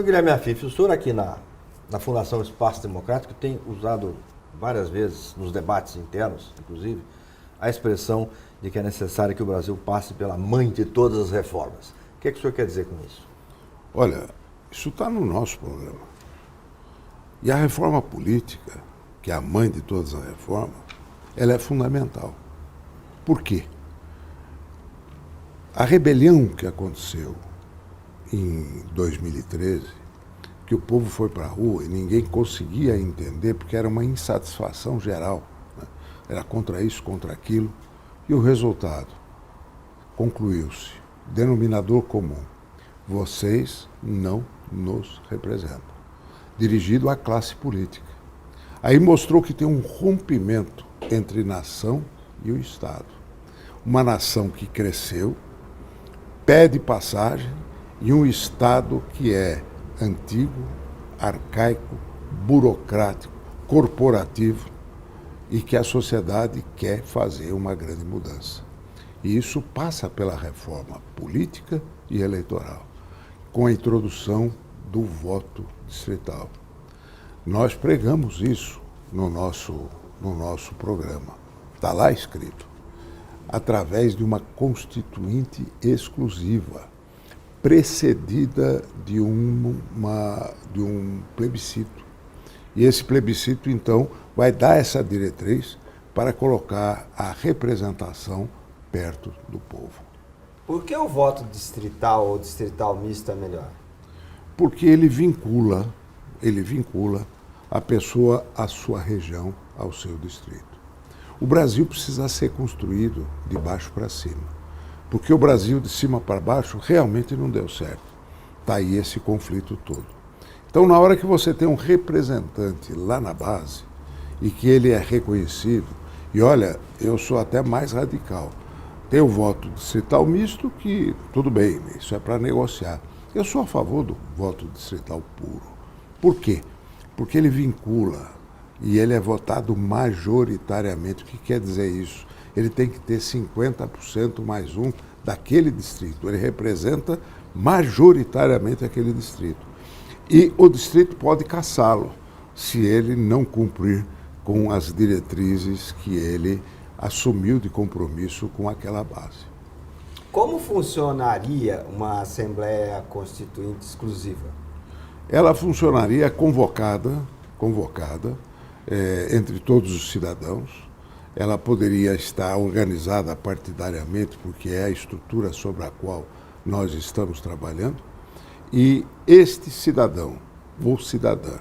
Senhor Guilherme Afif, o senhor aqui na Fundação Espaço Democrático tem usado várias vezes, nos debates internos, inclusive, a expressão de que é necessário que o Brasil passe pela mãe de todas as reformas. O que é que o senhor quer dizer com isso? Olha, isso está no nosso programa. E a reforma política, que é a mãe de todas as reformas, ela é fundamental. Por quê? A rebelião que aconteceu em 2013, que o povo foi para a rua e ninguém conseguia entender, porque era uma insatisfação geral, né? Era contra isso, contra aquilo, e o resultado concluiu-se, denominador comum, vocês não nos representam, dirigido à classe política. Aí mostrou que tem um rompimento entre nação e o Estado. Uma nação que cresceu, pede passagem, e um Estado que é antigo, arcaico, burocrático, corporativo e que a sociedade quer fazer uma grande mudança. E isso passa pela reforma política e eleitoral, com a introdução do voto distrital. Nós pregamos isso no nosso programa. Está lá escrito, através de uma constituinte exclusiva, precedida de um plebiscito. E esse plebiscito, então, vai dar essa diretriz para colocar a representação perto do povo. Por que o voto distrital ou distrital misto é melhor? Porque ele vincula a pessoa à sua região, ao seu distrito. O Brasil precisa ser construído de baixo para cima. Porque o Brasil de cima para baixo realmente não deu certo. Está aí esse conflito todo. Então, na hora que você tem um representante lá na base e que ele é reconhecido, e olha, eu sou até mais radical. Tem o voto distrital misto que, tudo bem, isso é para negociar. Eu sou a favor do voto distrital puro. Por quê? Porque ele vincula e ele é votado majoritariamente. O que quer dizer isso? Ele tem que ter 50% mais um daquele distrito. Ele representa majoritariamente aquele distrito. E o distrito pode cassá-lo se ele não cumprir com as diretrizes que ele assumiu de compromisso com aquela base. Como funcionaria uma Assembleia Constituinte exclusiva? Ela funcionaria convocada entre todos os cidadãos. Ela poderia estar organizada partidariamente, porque é a estrutura sobre a qual nós estamos trabalhando. E este cidadão ou cidadã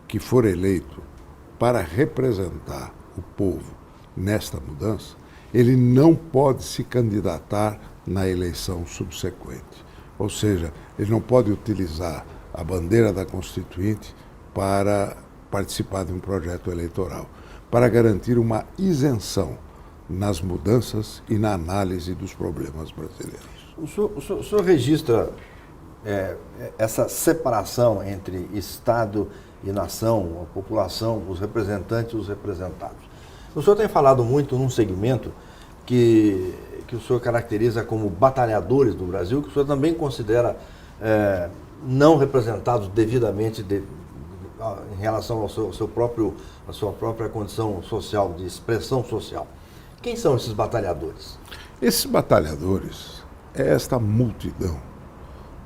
que for eleito para representar o povo nesta mudança, ele não pode se candidatar na eleição subsequente. Ou seja, ele não pode utilizar a bandeira da Constituinte para participar de um projeto eleitoral, para garantir uma isenção nas mudanças e na análise dos problemas brasileiros. O senhor registra essa separação entre Estado e nação, a população, os representantes e os representados. O senhor tem falado muito num segmento que o senhor caracteriza como batalhadores do Brasil, que o senhor também considera não representados devidamente em relação à sua própria condição social, de expressão social. Quem são esses batalhadores? Esses batalhadores é esta multidão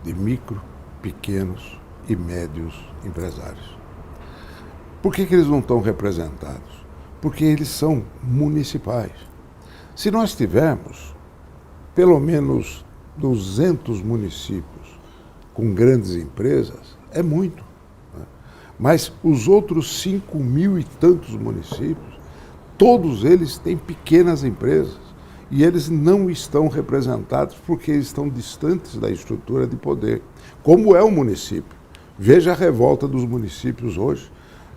de micro, pequenos e médios empresários. Por que eles não estão representados? Porque eles são municipais. Se nós tivermos pelo menos 200 municípios com grandes empresas, é muito. Mas os outros 5.000 e tantos municípios, todos eles têm pequenas empresas e eles não estão representados porque eles estão distantes da estrutura de poder, como é o município. Veja a revolta dos municípios hoje,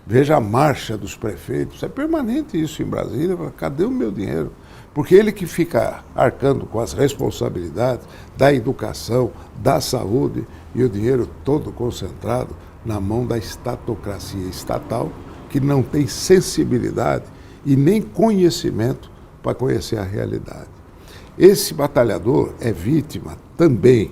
veja a marcha dos prefeitos, é permanente isso em Brasília, cadê o meu dinheiro? Porque ele que fica arcando com as responsabilidades da educação, da saúde e o dinheiro todo concentrado na mão da estatocracia estatal, que não tem sensibilidade e nem conhecimento para conhecer a realidade. Esse batalhador é vítima também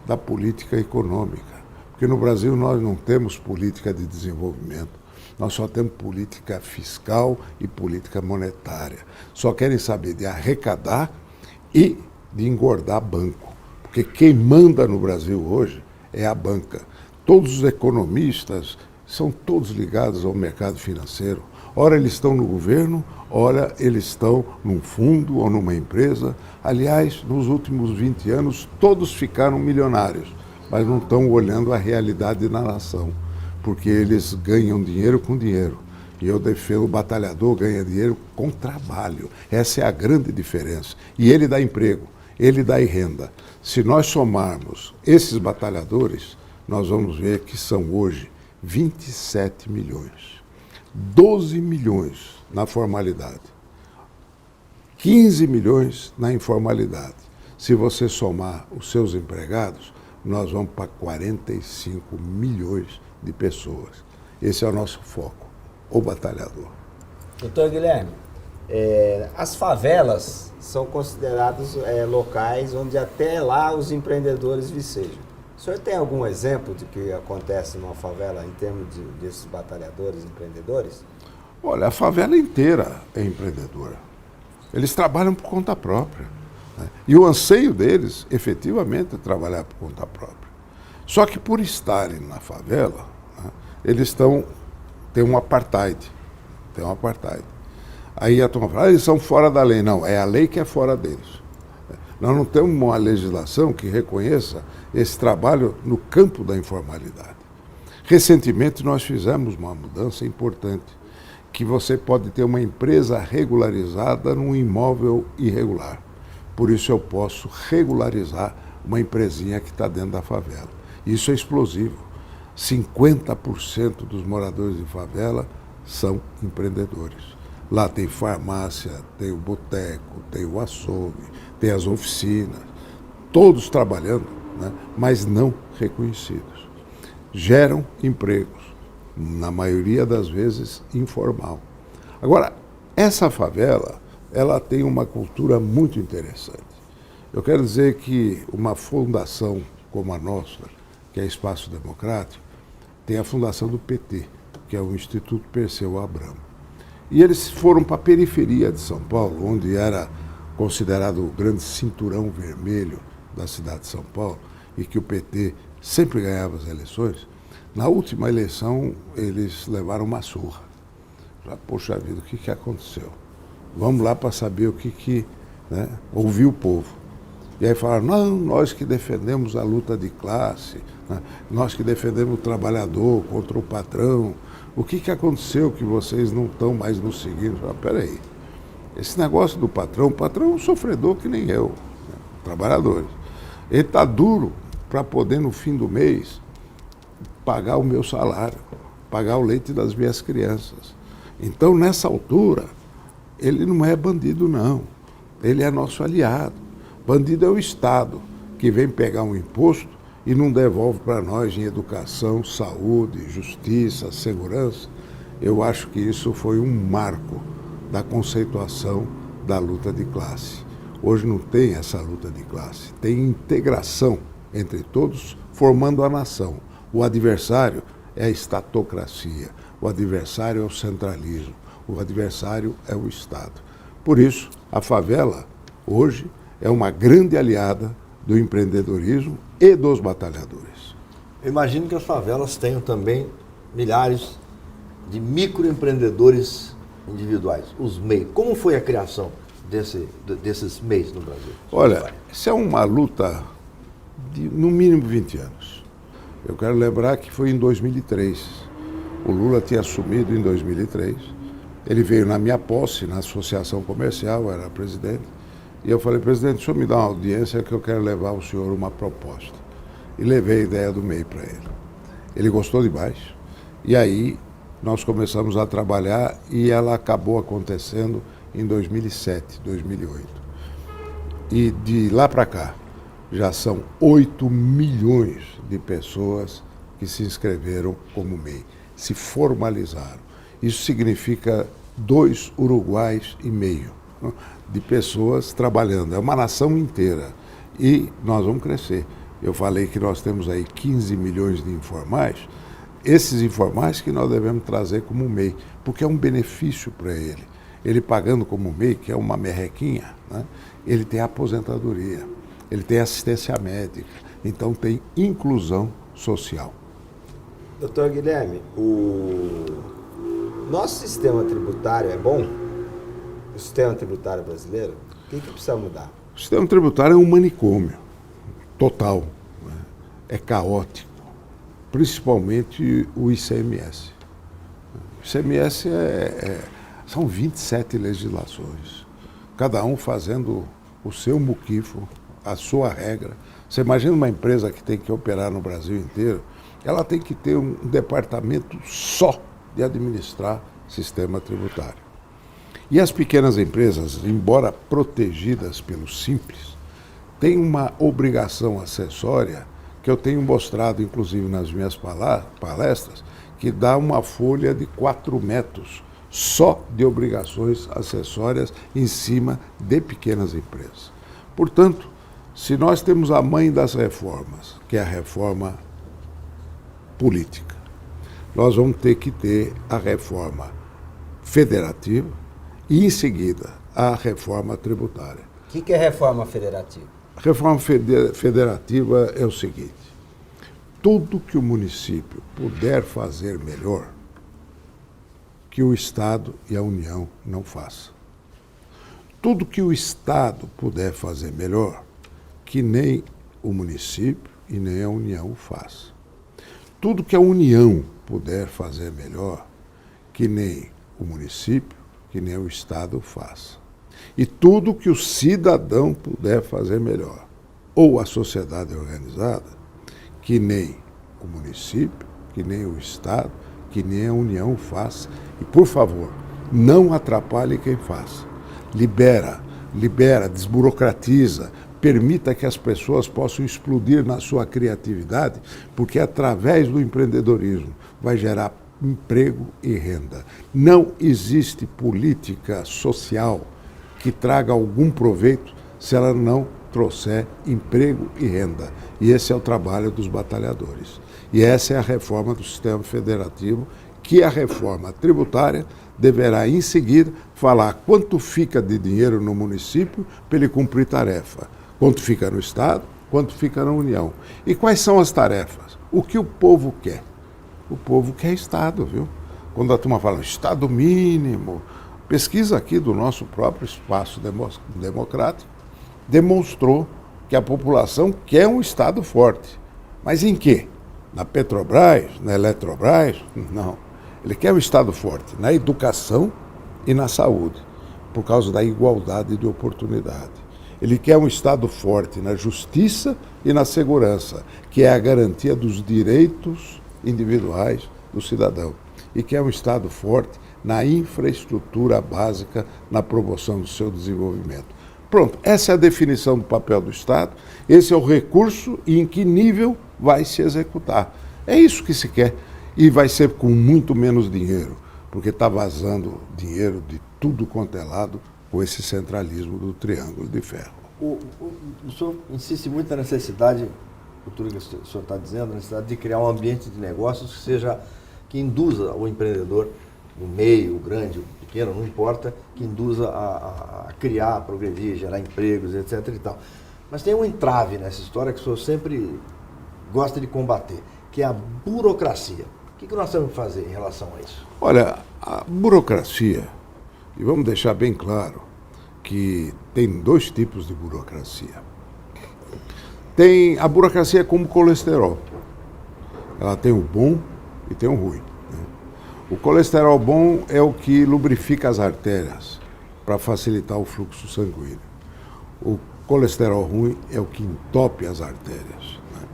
da política econômica, Porque no Brasil nós não temos política de desenvolvimento, nós só temos política fiscal e política monetária. Só querem saber de arrecadar e de engordar banco. Porque quem manda no Brasil hoje é a banca. Todos os economistas são todos ligados ao mercado financeiro. Ora eles estão no governo, ora eles estão num fundo ou numa empresa. Aliás, nos últimos 20 anos, todos ficaram milionários, mas não estão olhando a realidade da nação, porque eles ganham dinheiro com dinheiro. E eu defendo o batalhador ganha dinheiro com trabalho. Essa é a grande diferença. E ele dá emprego, ele dá renda. Se nós somarmos esses batalhadores, nós vamos ver que são hoje 27 milhões. 12 milhões na formalidade. 15 milhões na informalidade. Se você somar os seus empregados, nós vamos para 45 milhões de pessoas. Esse é o nosso foco, o batalhador. Doutor Guilherme, as favelas são consideradas locais onde até lá os empreendedores vicejam. O senhor tem algum exemplo de que acontece numa favela em termos desses batalhadores, empreendedores? Olha, a favela inteira é empreendedora. Eles trabalham por conta própria, né? E o anseio deles, efetivamente, é trabalhar por conta própria. Só que por estarem na favela, né, eles têm um apartheid. Tem um apartheid. Aí a turma fala, eles são fora da lei. Não, é a lei que é fora deles. Nós não temos uma legislação que reconheça esse trabalho no campo da informalidade. Recentemente nós fizemos uma mudança importante, que você pode ter uma empresa regularizada num imóvel irregular. Por isso eu posso regularizar uma empresinha que está dentro da favela. Isso é explosivo. 50% dos moradores de favela são empreendedores. Lá tem farmácia, tem o boteco, tem o açougue, tem as oficinas, todos trabalhando, né, mas não reconhecidos. Geram empregos, na maioria das vezes informal. Agora, essa favela, ela tem uma cultura muito interessante. Eu quero dizer que uma fundação como a nossa, que é Espaço Democrático, tem a fundação do PT, que é o Instituto Perseu Abramo. E eles foram para a periferia de São Paulo, onde era considerado o grande cinturão vermelho da cidade de São Paulo, e que o PT sempre ganhava as eleições. Na última eleição, eles levaram uma surra. Poxa vida, o que aconteceu? Vamos lá para saber o que né, ouvir o povo. E aí falaram, não, nós que defendemos a luta de classe, né, nós que defendemos o trabalhador contra o patrão. O que aconteceu que vocês não estão mais nos seguindo? Peraí, esse negócio do patrão, o patrão é um sofredor que nem eu, né, trabalhadores. Ele está duro para poder, no fim do mês, pagar o meu salário, pagar o leite das minhas crianças. Então, nessa altura, ele não é bandido, não. Ele é nosso aliado. Bandido é o Estado, que vem pegar um imposto e não devolve para nós em educação, saúde, justiça, segurança. Eu acho que isso foi um marco da conceituação da luta de classe. Hoje não tem essa luta de classe, tem integração entre todos, formando a nação. O adversário é a estatocracia, o adversário é o centralismo, o adversário é o Estado. Por isso, a favela, hoje, é uma grande aliada do empreendedorismo e dos batalhadores. Eu imagino que as favelas tenham também milhares de microempreendedores individuais, os MEI. Como foi a criação desses MEIs no Brasil? Olha, isso é uma luta de, no mínimo, 20 anos. Eu quero lembrar que foi em 2003. O Lula tinha assumido em 2003. Ele veio na minha posse, na associação comercial, eu era presidente. E eu falei, presidente, o senhor me dá uma audiência que eu quero levar ao senhor uma proposta. E levei a ideia do MEI para ele. Ele gostou demais. E aí nós começamos a trabalhar e ela acabou acontecendo em 2007, 2008. E de lá para cá, já são 8 milhões de pessoas que se inscreveram como MEI, se formalizaram. Isso significa 2 Uruguais e meio de pessoas trabalhando. É uma nação inteira. E nós vamos crescer. Eu falei que nós temos aí 15 milhões de informais, esses informais que nós devemos trazer como MEI, porque é um benefício para ele. Ele pagando como MEI, que é uma merrequinha, né? Ele tem aposentadoria, ele tem assistência médica, então tem inclusão social. Doutor Guilherme, o nosso sistema tributário é bom? O sistema tributário brasileiro? O que precisa mudar? O sistema tributário é um manicômio total, né? É caótico, principalmente o ICMS. O ICMS são 27 legislações, cada um fazendo o seu muquifo, a sua regra. Você imagina uma empresa que tem que operar no Brasil inteiro, ela tem que ter um departamento só de administrar sistema tributário. E as pequenas empresas, embora protegidas pelo Simples, têm uma obrigação acessória que eu tenho mostrado, inclusive nas minhas palestras, que dá uma folha de 4 metros só de obrigações acessórias em cima de pequenas empresas. Portanto, se nós temos a mãe das reformas, que é a reforma política, nós vamos ter que ter a reforma federativa e, em seguida, a reforma tributária. O que é reforma federativa? A reforma federativa é o seguinte: tudo que o município puder fazer melhor, que o Estado e a União não façam. Tudo que o Estado puder fazer melhor, que nem o município e nem a União façam. Tudo que a União puder fazer melhor, que nem o município, que nem o Estado faça. E tudo que o cidadão puder fazer melhor, ou a sociedade organizada, que nem o município, que nem o Estado, que nem a União faça. E, por favor, não atrapalhe quem faça. Libera, desburocratiza, permita que as pessoas possam explodir na sua criatividade, porque através do empreendedorismo vai gerar emprego e renda. Não existe política social que traga algum proveito se ela não trouxer emprego e renda. E esse é o trabalho dos batalhadores. E essa é a reforma do sistema federativo, que a reforma tributária deverá, em seguida, falar quanto fica de dinheiro no município para ele cumprir tarefa, quanto fica no Estado, quanto fica na União. E quais são as tarefas? O que o povo quer? O povo quer Estado, viu? Quando a turma fala Estado mínimo, pesquisa aqui do nosso próprio espaço democrático demonstrou que a população quer um Estado forte. Mas em quê? Na Petrobras? Na Eletrobras? Não. Ele quer um Estado forte na educação e na saúde, por causa da igualdade de oportunidade. Ele quer um Estado forte na justiça e na segurança, que é a garantia dos direitos individuais do cidadão. E quer um Estado forte na infraestrutura básica, na promoção do seu desenvolvimento. Pronto, essa é a definição do papel do Estado, esse é o recurso e em que nível vai se executar. É isso que se quer. E vai ser com muito menos dinheiro, porque está vazando dinheiro de tudo quanto é lado com esse centralismo do Triângulo de Ferro. O senhor insiste muito na necessidade, tudo que o senhor está dizendo, a necessidade de criar um ambiente de negócios que induza o empreendedor, o meio, o grande, o pequeno, não importa, que induza a criar, a progredir, gerar empregos, etc. e tal. Mas tem um entrave nessa história que o senhor sempre gosta de combater, que é a burocracia. O que nós temos que fazer em relação a isso? Olha, a burocracia, e vamos deixar bem claro que tem 2 tipos de burocracia. Tem a burocracia como colesterol. Ela tem o bom e tem o ruim. Né? O colesterol bom é o que lubrifica as artérias para facilitar o fluxo sanguíneo. O colesterol ruim é o que entope as artérias. Né?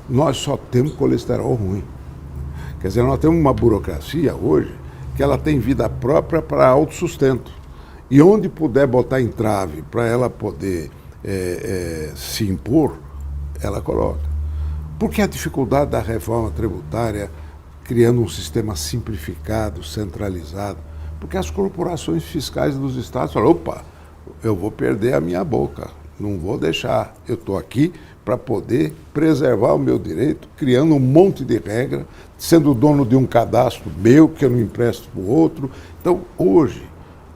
Nós só temos colesterol ruim. Quer dizer, nós temos uma burocracia hoje que ela tem vida própria para autossustento. E onde puder botar entrave para ela poder se impor, ela coloca. Por que a dificuldade da reforma tributária criando um sistema simplificado, centralizado? Porque as corporações fiscais dos estados falam, opa, eu vou perder a minha boca. não vou deixar. Eu estou aqui para poder preservar o meu direito, criando um monte de regra, sendo dono de um cadastro meu, que eu não empresto para o outro. Então, hoje,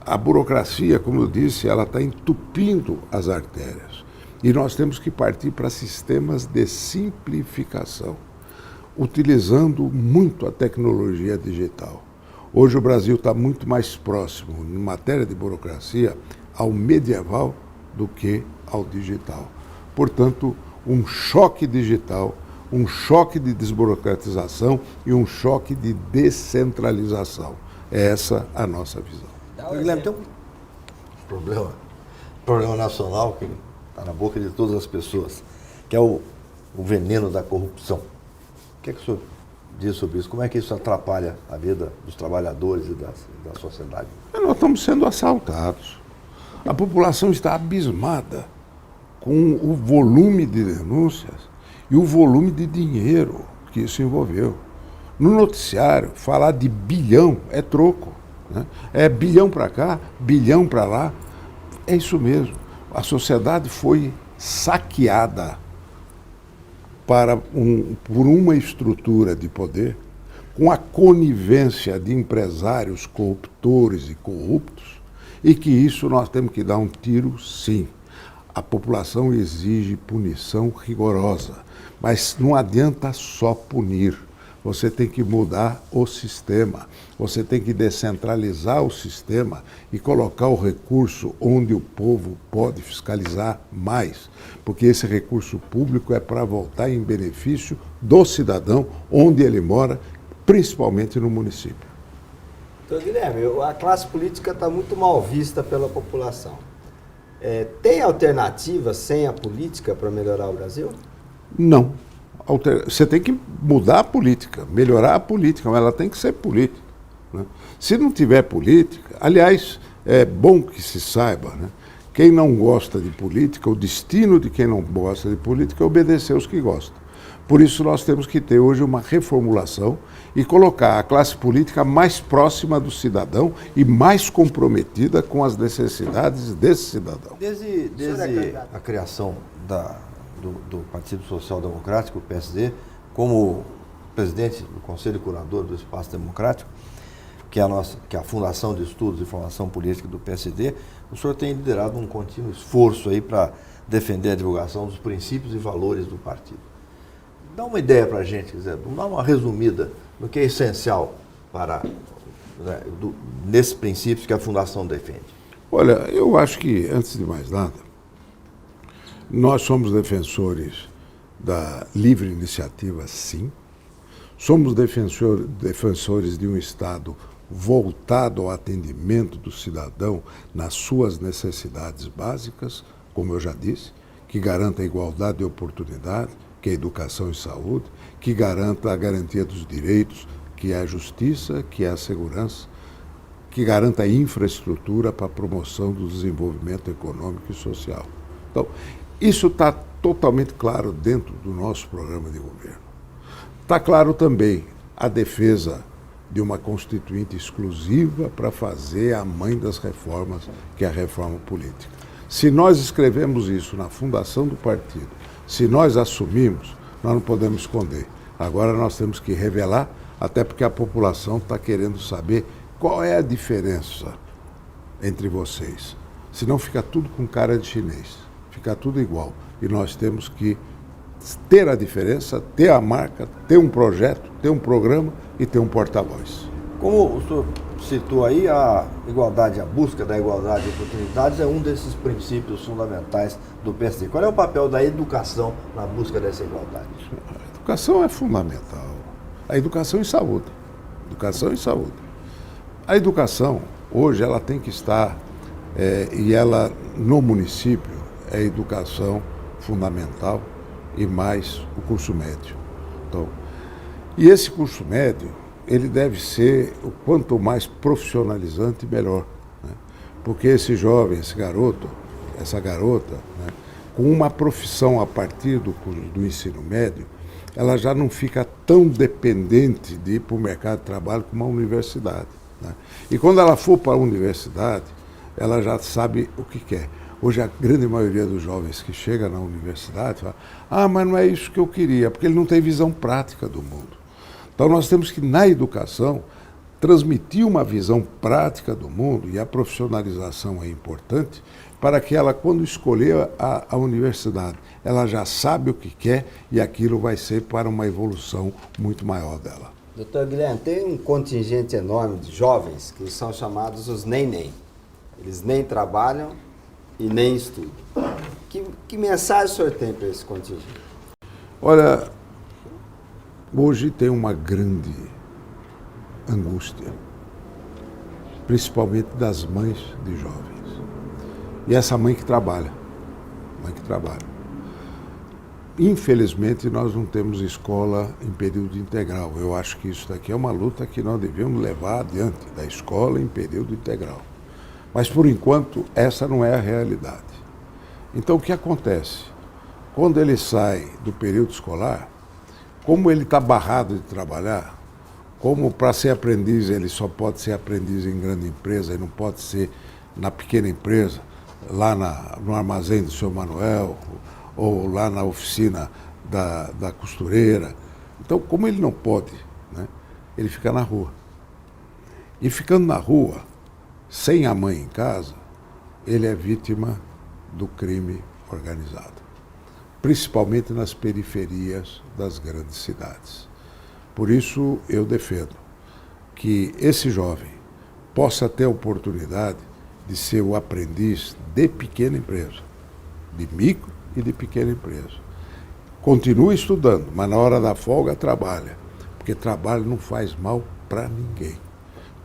a burocracia, como eu disse, ela está entupindo as artérias. E nós temos que partir para sistemas de simplificação, utilizando muito a tecnologia digital. Hoje o Brasil está muito mais próximo, em matéria de burocracia, ao medieval do que ao digital. Portanto, um choque digital, um choque de desburocratização e um choque de descentralização. É essa a nossa visão. Guilherme, tem um problema nacional que está na boca de todas as pessoas, que é o veneno da corrupção. O que é que o senhor diz sobre isso? Como é que isso atrapalha a vida dos trabalhadores e da sociedade? Nós estamos sendo assaltados. A população está abismada com o volume de denúncias e o volume de dinheiro que isso envolveu. No noticiário, falar de bilhão é troco, né? É bilhão para cá, bilhão para lá. É isso mesmo. A sociedade foi saqueada por uma estrutura de poder, com a conivência de empresários corruptores e corruptos, e que isso nós temos que dar um tiro, sim. A população exige punição rigorosa, mas não adianta só punir. Você tem que mudar o sistema, você tem que descentralizar o sistema e colocar o recurso onde o povo pode fiscalizar mais, porque esse recurso público é para voltar em benefício do cidadão onde ele mora, principalmente no município. Então, Guilherme, a classe política está muito mal vista pela população. Tem alternativa sem a política para melhorar o Brasil? Não. Você tem que mudar a política, melhorar a política, mas ela tem que ser política, né? Se não tiver política, aliás, é bom que se saiba, né? Quem não gosta de política, o destino de quem não gosta de política é obedecer os que gostam. Por isso nós temos que ter hoje uma reformulação e colocar a classe política mais próxima do cidadão e mais comprometida com as necessidades desse cidadão. Desde a criação do Partido Social Democrático, o PSD, como presidente do Conselho Curador do Espaço Democrático, que é a Fundação de Estudos e Formação Política do PSD, o senhor tem liderado um contínuo esforço aí para defender a divulgação dos princípios e valores do partido. Dá uma ideia para a gente, quer dizer, dá uma resumida no que é essencial nesses princípios que a Fundação defende. Olha, eu acho que, antes de mais nada, nós somos defensores da livre iniciativa, sim. Somos defensores de um Estado voltado ao atendimento do cidadão nas suas necessidades básicas, como eu já disse, que garanta a igualdade de oportunidade, que é a educação e saúde, que garanta a garantia dos direitos, que é a justiça, que é a segurança, que garanta a infraestrutura para a promoção do desenvolvimento econômico e social. Então, isso está totalmente claro dentro do nosso programa de governo. Está claro também a defesa de uma constituinte exclusiva para fazer a mãe das reformas, que é a reforma política. Se nós escrevemos isso na fundação do partido, se nós assumimos, nós não podemos esconder. Agora nós temos que revelar, até porque a população está querendo saber qual é a diferença entre vocês. Senão fica tudo com cara de chinês, fica tudo igual. E nós temos que ter a diferença, ter a marca, ter um projeto, ter um programa e ter um porta-voz. Como o senhor citou aí, a igualdade, a busca da igualdade de oportunidades é um desses princípios fundamentais do PSD. Qual é o papel da educação na busca dessa igualdade? A educação é fundamental. A educação e saúde. Educação e saúde. A educação, hoje, ela tem que estar, e ela, no município, é educação fundamental e mais o curso médio. Então, e esse curso médio, ele deve ser o quanto mais profissionalizante, melhor, né? Porque esse jovem, esse garoto, essa garota, né, com uma profissão a partir do ensino médio, ela já não fica tão dependente de ir para o mercado de trabalho como a universidade, né? E quando ela for para a universidade, ela já sabe o que quer. Hoje a grande maioria dos jovens que chega na universidade fala, mas não é isso que eu queria, porque ele não tem visão prática do mundo. Então nós temos que, na educação, transmitir uma visão prática do mundo, e a profissionalização é importante, para que ela, quando escolher a universidade, ela já sabe o que quer e aquilo vai ser para uma evolução muito maior dela. Doutor Guilherme, tem um contingente enorme de jovens que são chamados os nem-nem. Eles nem trabalham e nem estudam. Que mensagem o senhor tem para esse contingente? Olha, hoje tem uma grande angústia, principalmente das mães de jovens. E essa mãe que trabalha. Infelizmente, nós não temos escola em período integral. Eu acho que isso daqui é uma luta que nós devemos levar adiante, da escola em período integral. Mas, por enquanto, essa não é a realidade. Então, o que acontece? Quando ele sai do período escolar, como ele está barrado de trabalhar, como para ser aprendiz ele só pode ser aprendiz em grande empresa e não pode ser na pequena empresa, lá no armazém do seu Manuel, ou lá na oficina da costureira. Então, como ele não pode, né, ele fica na rua. E ficando na rua, sem a mãe em casa, ele é vítima do crime organizado, principalmente nas periferias das grandes cidades. Por isso, eu defendo que esse jovem possa ter a oportunidade de ser o aprendiz de pequena empresa, de micro e de pequena empresa. Continue estudando, mas na hora da folga trabalha, porque trabalho não faz mal para ninguém.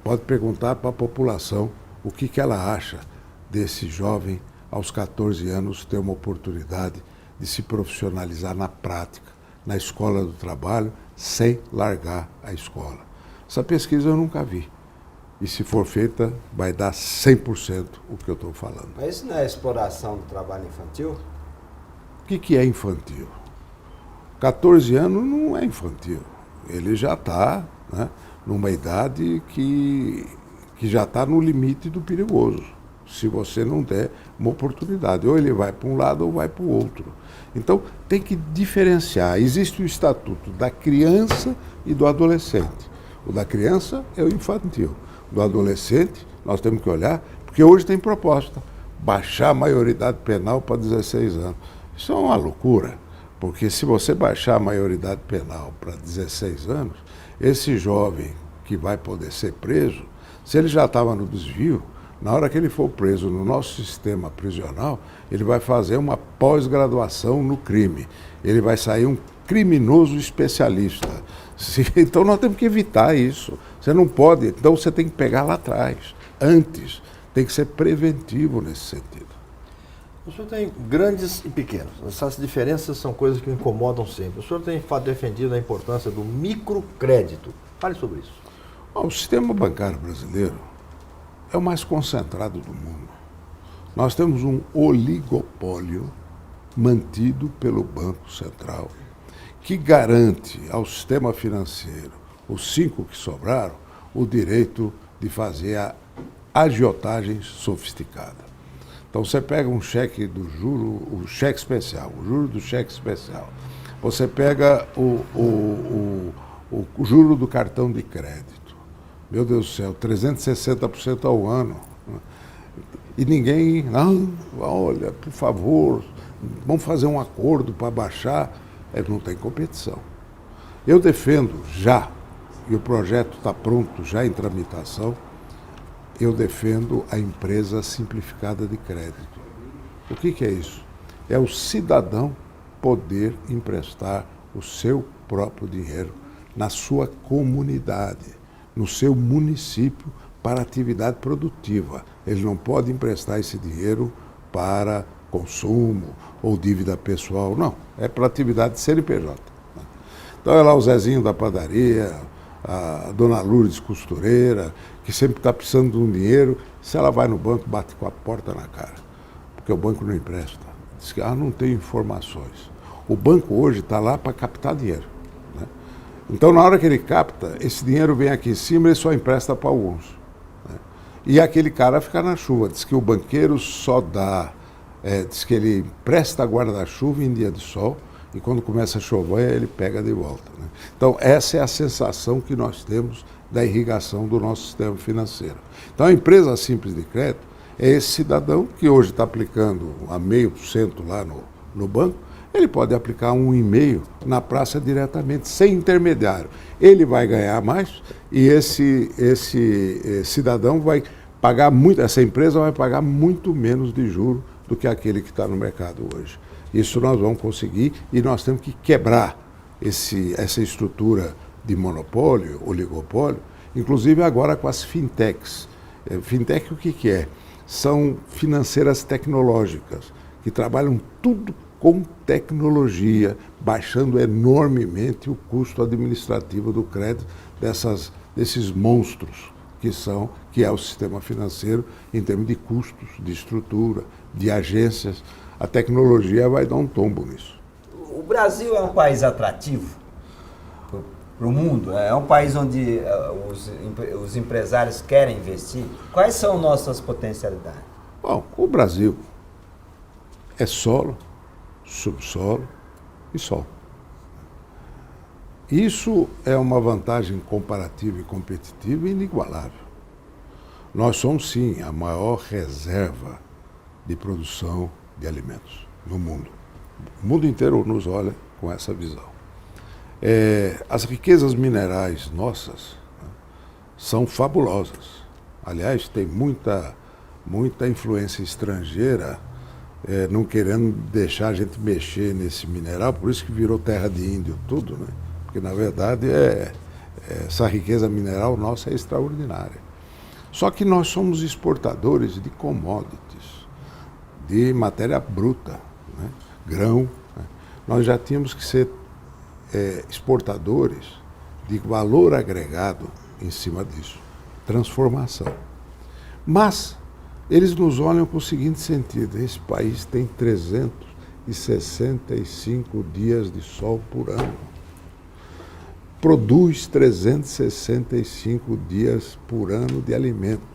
Pode perguntar para a população o que ela acha desse jovem, aos 14 anos, ter uma oportunidade de se profissionalizar na prática, na escola do trabalho, sem largar a escola. Essa pesquisa eu nunca vi. E se for feita, vai dar 100% o que eu estou falando. Mas isso não é exploração do trabalho infantil? O que é infantil? 14 anos não é infantil. Ele já está, né, numa idade que já está no limite do perigoso, se você não der uma oportunidade. Ou ele vai para um lado ou vai para o outro. Então, tem que diferenciar. Existe o estatuto da criança e do adolescente. O da criança é o infantil. Do adolescente, nós temos que olhar, porque hoje tem proposta, baixar a maioridade penal para 16 anos. Isso é uma loucura, porque se você baixar a maioridade penal para 16 anos, esse jovem que vai poder ser preso, se ele já estava no desvio, na hora que ele for preso no nosso sistema prisional, ele vai fazer uma pós-graduação no crime. Ele vai sair um criminoso especialista. Então nós temos que evitar isso. Você não pode, então você tem que pegar lá atrás, antes. Tem que ser preventivo nesse sentido. O senhor tem grandes e pequenos. Essas diferenças são coisas que me incomodam sempre. O senhor tem defendido a importância do microcrédito. Fale sobre isso. O sistema bancário brasileiro é o mais concentrado do mundo. Nós temos um oligopólio mantido pelo Banco Central, que garante ao sistema financeiro, os 5 que sobraram, o direito de fazer a agiotagem sofisticada. Então você pega um cheque do juro, o cheque especial, o juro do cheque especial. Você pega o juro do cartão de crédito. Meu Deus do céu, 360% ao ano. E ninguém, não, olha, por favor, vamos fazer um acordo para baixar. Não tem competição. Eu defendo já, e o projeto está pronto, já em tramitação, eu defendo a empresa simplificada de crédito. O que é isso? É o cidadão poder emprestar o seu próprio dinheiro na sua comunidade, no seu município, para atividade produtiva. Ele não pode emprestar esse dinheiro para consumo ou dívida pessoal, não. É para atividade de CNPJ. Então é lá o Zezinho da padaria, a dona Lourdes costureira, que sempre está precisando de um dinheiro. Se ela vai no banco, bate com a porta na cara, porque o banco não empresta. Diz que não tem informações. O banco hoje está lá para captar dinheiro, né? Então, na hora que ele capta, esse dinheiro vem aqui em cima e ele só empresta para alguns, né? E aquele cara fica na chuva. Diz que o banqueiro só dá diz que ele presta guarda-chuva em dia de sol e quando começa a chover ele pega de volta. Né? Então essa é a sensação que nós temos da irrigação do nosso sistema financeiro. Então a empresa simples de crédito é esse cidadão que hoje está aplicando a 0,5% lá no banco, ele pode aplicar 1,5% na praça diretamente, sem intermediário. Ele vai ganhar mais e esse cidadão vai pagar muito, essa empresa vai pagar muito menos de juros do que aquele que está no mercado hoje. Isso nós vamos conseguir e nós temos que quebrar essa estrutura de monopólio, oligopólio, inclusive agora com as fintechs. Fintech o que é? São financeiras tecnológicas, que trabalham tudo com tecnologia, baixando enormemente o custo administrativo do crédito desses monstros que é o sistema financeiro em termos de custos, de estrutura, de agências. A tecnologia vai dar um tombo nisso. O Brasil é um país atrativo para o mundo? É um país onde os empresários querem investir? Quais são nossas potencialidades? Bom, o Brasil é solo, subsolo e sol. Isso é uma vantagem comparativa e competitiva inigualável. Nós somos, sim, a maior reserva de produção de alimentos no mundo. O mundo inteiro nos olha com essa visão. As riquezas minerais nossas, né, são fabulosas. Aliás, tem muita influência estrangeira não querendo deixar a gente mexer nesse mineral, por isso que virou terra de índio tudo, né? Porque, na verdade, essa riqueza mineral nossa é extraordinária. Só que nós somos exportadores de commodities, de matéria bruta, né? Grão. Né? Nós já tínhamos que ser exportadores de valor agregado em cima disso, transformação. Mas eles nos olham com o seguinte sentido: esse país tem 365 dias de sol por ano. Produz 365 dias por ano de alimento.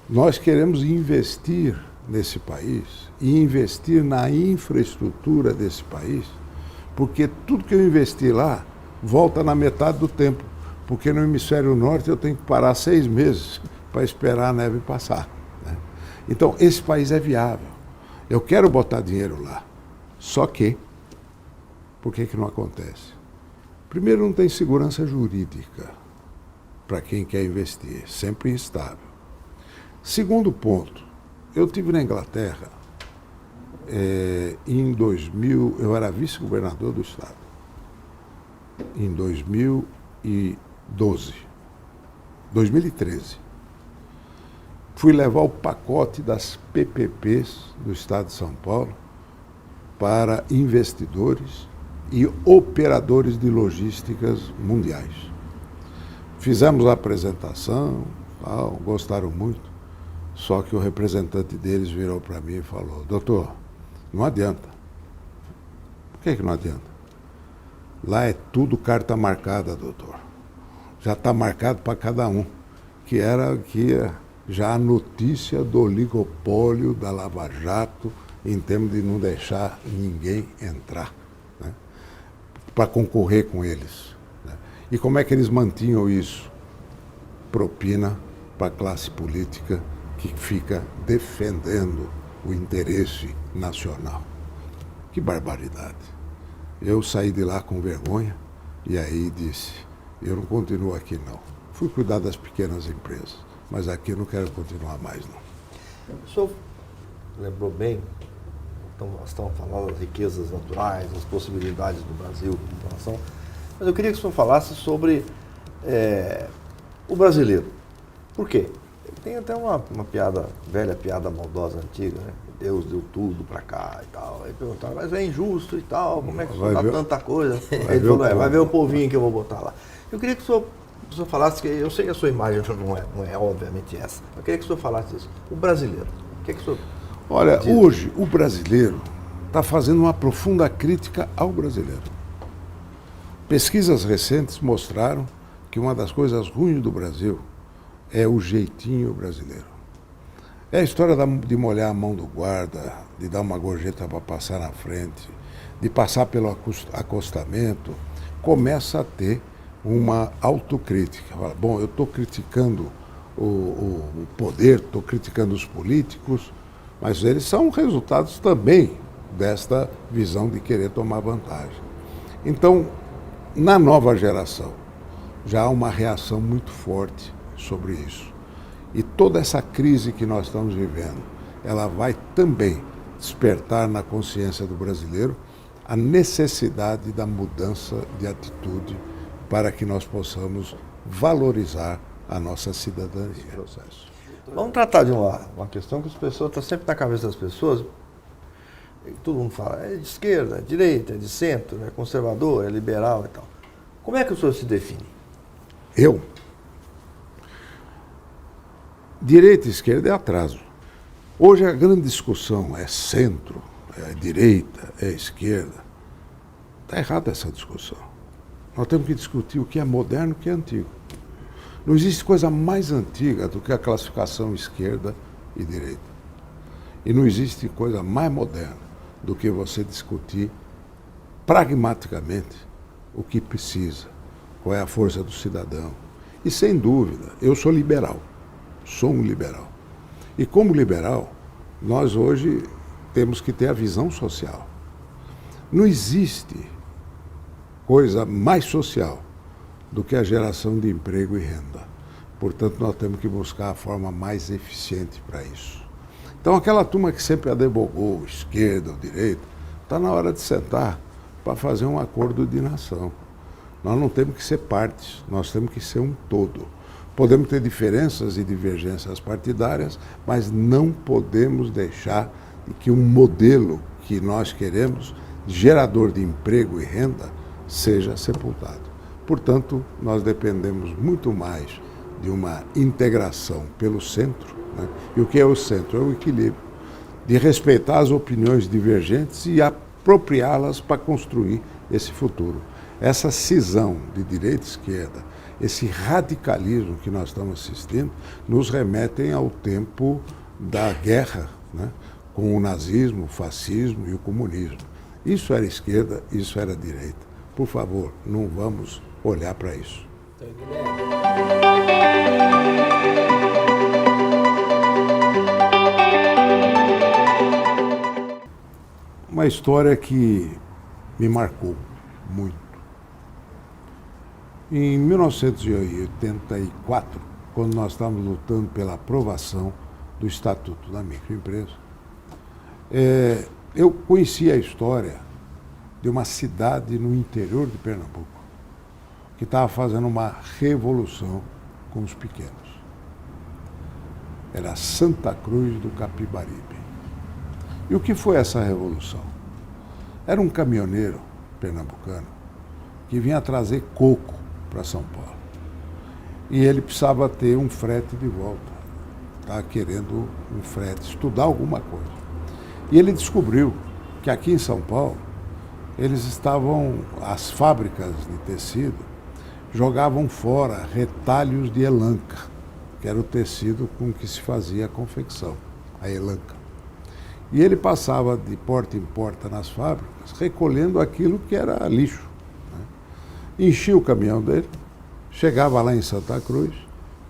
Nós queremos investir nesse país e investir na infraestrutura desse país, porque tudo que eu investir lá volta na metade do tempo, porque no hemisfério norte eu tenho que parar 6 meses para esperar a neve passar. Né? Então, esse país é viável. Eu quero botar dinheiro lá. Só que, por que não acontece? Primeiro, não tem segurança jurídica para quem quer investir, sempre instável. Segundo ponto, eu estive na Inglaterra em 2000, eu era vice-governador do estado, em 2013. Fui levar o pacote das PPPs do estado de São Paulo para investidores e operadores de logísticas mundiais. Fizemos a apresentação, gostaram muito, só que o representante deles virou para mim e falou: doutor, não adianta. Por que não adianta? Lá é tudo carta marcada, doutor. Já está marcado para cada um, que era aqui já a notícia do oligopólio da Lava Jato, em termos de não deixar ninguém entrar, né, para concorrer com eles. Né? E como é que eles mantinham isso? Propina para a classe política que fica defendendo o interesse nacional. Que barbaridade. Eu saí de lá com vergonha e aí disse: eu não continuo aqui não. Fui cuidar das pequenas empresas, mas aqui eu não quero continuar mais não. O senhor lembrou bem, então, nós estamos falando das riquezas naturais, das possibilidades do Brasil com relação, mas eu queria que o senhor falasse sobre o brasileiro. Por quê? Tem até uma piada, velha piada maldosa antiga, né? Deus deu tudo pra cá e tal. Aí perguntaram, mas é injusto e tal, como é que o senhor dá tanta coisa? Aí ele falou, vai ver o povinho que eu vou botar lá. Eu queria que o senhor falasse, que eu sei que a sua imagem não é obviamente essa, eu queria que o senhor falasse isso. O brasileiro, o que é que o senhor... Olha, hoje o brasileiro está fazendo uma profunda crítica ao brasileiro. Pesquisas recentes mostraram que uma das coisas ruins do Brasil é o jeitinho brasileiro. É a história de molhar a mão do guarda, de dar uma gorjeta para passar na frente, de passar pelo acostamento. Começa a ter uma autocrítica. Fala, bom, eu estou criticando o poder, estou criticando os políticos, mas eles são resultados também desta visão de querer tomar vantagem. Então, na nova geração, já há uma reação muito forte sobre isso. E toda essa crise que nós estamos vivendo, ela vai também despertar na consciência do brasileiro a necessidade da mudança de atitude para que nós possamos valorizar a nossa cidadania. Processo. Vamos tratar de uma questão que as pessoas está sempre na cabeça das pessoas. Todo mundo fala, é de esquerda, é de direita, é de centro, é conservador, é liberal e tal. Como é que o senhor se define? Eu? Direita e esquerda é atraso. Hoje a grande discussão é centro, é direita, é esquerda. Está errada essa discussão. Nós temos que discutir o que é moderno e o que é antigo. Não existe coisa mais antiga do que a classificação esquerda e direita. E não existe coisa mais moderna do que você discutir pragmaticamente o que precisa, qual é a força do cidadão. E sem dúvida, eu sou liberal, sou um liberal. E como liberal, nós hoje temos que ter a visão social. Não existe coisa mais social do que a geração de emprego e renda. Portanto, nós temos que buscar a forma mais eficiente para isso. Então, aquela turma que sempre advogou, esquerda ou direita, está na hora de sentar para fazer um acordo de nação. Nós não temos que ser partes, nós temos que ser um todo. Podemos ter diferenças e divergências partidárias, mas não podemos deixar que um modelo que nós queremos, gerador de emprego e renda, seja sepultado. Portanto, nós dependemos muito mais de uma integração pelo centro, né? E o que é o centro? É o equilíbrio, de respeitar as opiniões divergentes e apropriá-las para construir esse futuro. Essa cisão de direita e esquerda, esse radicalismo que nós estamos assistindo, nos remetem ao tempo da guerra, né? Com o nazismo, o fascismo e o comunismo. Isso era esquerda, isso era direita. Por favor, não vamos olhar para isso. Uma história que me marcou muito. Em 1984, quando nós estávamos lutando pela aprovação do Estatuto da Microempresa, eu conheci a história de uma cidade no interior de Pernambuco que estava fazendo uma revolução com os pequenos. Era Santa Cruz do Capibaribe. E o que foi essa revolução? Era um caminhoneiro pernambucano que vinha trazer coco para São Paulo. E ele precisava ter um frete de volta. Estava querendo um frete, estudar alguma coisa. E ele descobriu que aqui em São Paulo, as fábricas de tecido jogavam fora retalhos de elanca, que era o tecido com que se fazia a confecção, a elanca. E ele passava de porta em porta nas fábricas, recolhendo aquilo que era lixo, né? Enchia o caminhão dele, chegava lá em Santa Cruz,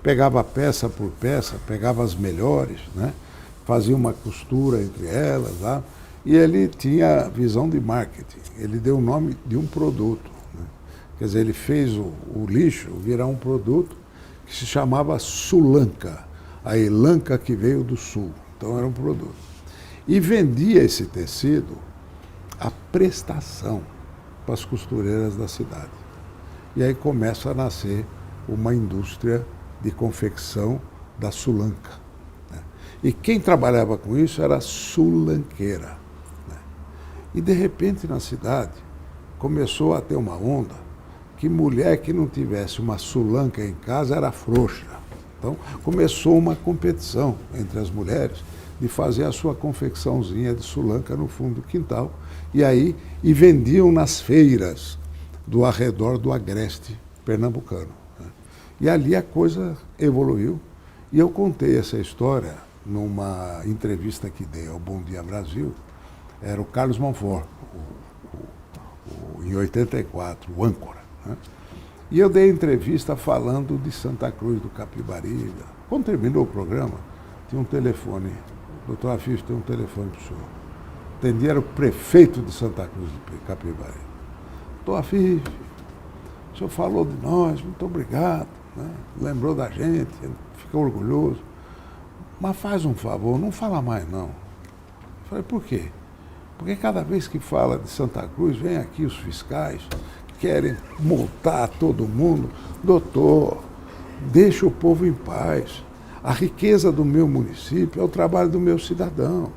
pegava peça por peça, pegava as melhores, né? Fazia uma costura entre elas, lá, e ele tinha visão de marketing. Ele deu o nome de um produto, né? Quer dizer, ele fez o lixo virar um produto que se chamava Sulanca, a elanca que veio do sul. Então era um produto. E vendia esse tecido à prestação para as costureiras da cidade. E aí começa a nascer uma indústria de confecção da Sulanca, né? E quem trabalhava com isso era a sulanqueira, né? E de repente na cidade começou a ter uma onda que mulher que não tivesse uma sulanca em casa era frouxa. Então começou uma competição entre as mulheres de fazer a sua confecçãozinha de sulanca no fundo do quintal e vendiam nas feiras do arredor do agreste pernambucano, né? E ali a coisa evoluiu. E eu contei essa história numa entrevista que dei ao Bom Dia Brasil, era o Carlos Monfort, em 84, o âncora, né? E eu dei entrevista falando de Santa Cruz do Capibaribe. Quando terminou o programa, tinha um telefone. Doutor Afif, tem um telefone para o senhor. Atendi, era o prefeito de Santa Cruz do Capibaribe. Doutor Afif, o senhor falou de nós, muito obrigado, né? Lembrou da gente, fica orgulhoso. Mas faz um favor, não fala mais não. Eu falei, por quê? Porque cada vez que fala de Santa Cruz, vem aqui os fiscais, querem multar todo mundo. Doutor, deixa o povo em paz. A riqueza do meu município é o trabalho do meu cidadão.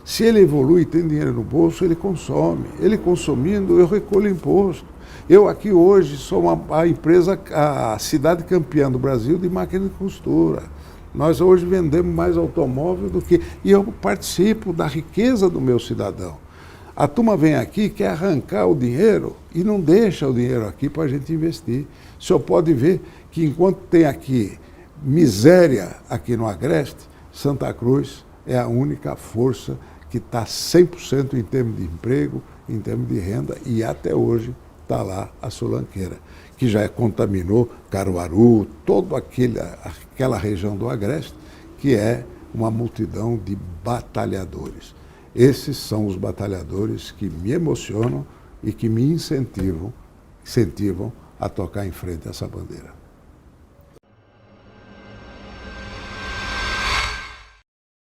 Se ele evolui e tem dinheiro no bolso, ele consome. Ele consumindo, eu recolho imposto. Eu aqui hoje sou a empresa, a cidade campeã do Brasil de máquina de costura. Nós hoje vendemos mais automóvel do que... E eu participo da riqueza do meu cidadão. A turma vem aqui, quer arrancar o dinheiro e não deixa o dinheiro aqui para a gente investir. O senhor pode ver que enquanto tem aqui miséria aqui no Agreste, Santa Cruz é a única força que está 100% em termos de emprego, em termos de renda, e até hoje está lá a Solanqueira, que já contaminou Caruaru, toda aquela região do Agreste, que é uma multidão de batalhadores. Esses são os batalhadores que me emocionam e que me incentivam a tocar em frente a essa bandeira.